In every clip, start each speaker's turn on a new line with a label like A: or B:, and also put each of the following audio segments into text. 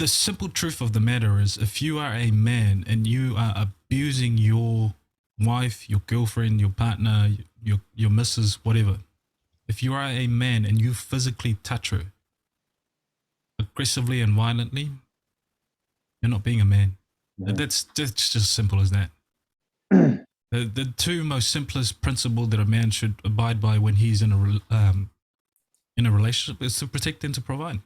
A: the simple truth of the matter is, if you are a man and you are abusing your wife, your girlfriend, your partner, your missus, whatever, if you are a man and you physically touch her aggressively and violently, you're not being a man. That's just simple as that. The two most simplest principle that a man should abide by when he's in a relationship is to protect and to provide.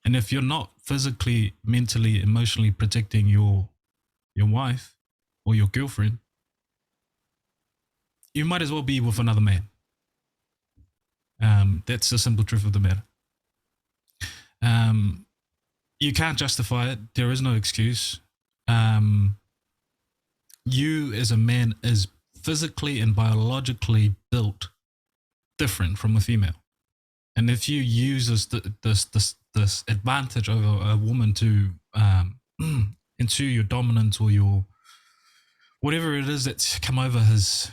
A: And if you're not physically, mentally, emotionally protecting your wife or your girlfriend, you might as well be with another man. That's the simple truth of the matter. You can't justify it. There is no excuse. You as a man is physically and biologically built different from a female. And if you use this advantage over a woman to ensure your dominance or your whatever it is that's come over his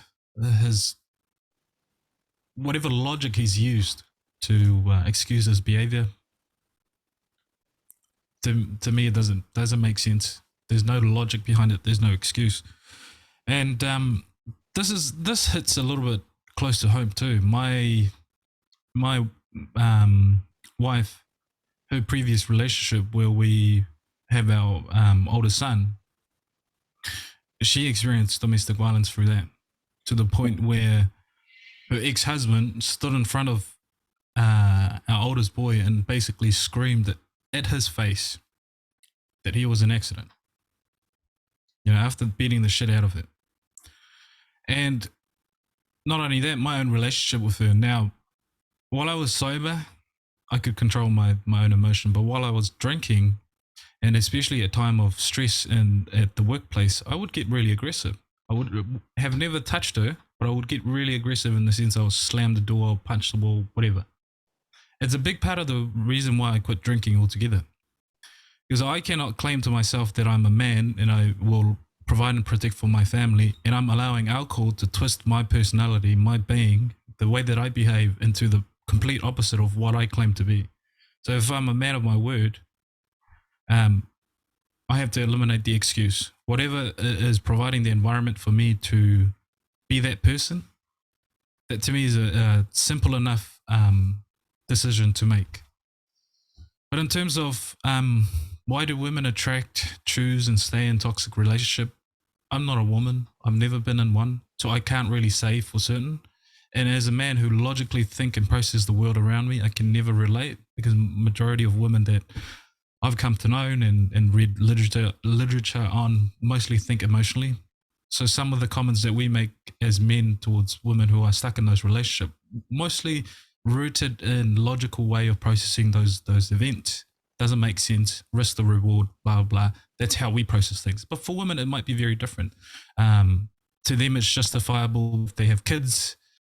A: whatever logic he's used to excuse his behavior, to me it doesn't make sense. There's no logic behind it. There's no excuse. And this hits a little bit close to home too. My wife, her previous relationship where we have our oldest son, she experienced domestic violence through that, to the point where her ex-husband stood in front of our oldest boy and basically screamed at his face that he was an accident, after beating the shit out of it. And not only that, my own relationship with her now, while I was sober, I could control my own emotion. But while I was drinking, and especially at time of stress and at the workplace, I would get really aggressive. I would have never touched her, but I would get really aggressive in the sense I would slam the door, punch the wall, whatever. It's a big part of the reason why I quit drinking altogether. Because I cannot claim to myself that I'm a man and I will provide and protect for my family, and I'm allowing alcohol to twist my personality, my being, the way that I behave into the complete opposite of what I claim to be. So if I'm a man of my word, I have to eliminate the excuse. Whatever is providing the environment for me to be that person, that to me is a simple enough decision to make. But in terms of why do women attract, choose, and stay in toxic relationship? I'm not a woman. I've never been in one, so I can't really say for certain. And as a man who logically think and process the world around me, I can never relate, because majority of women that I've come to know and read literature on mostly think emotionally. So some of the comments that we make as men towards women who are stuck in those relationships, mostly rooted in logical way of processing those events. Doesn't make sense, risk the reward, blah, blah, blah. That's how we process things. But for women, it might be very different. To them, it's justifiable if they have kids,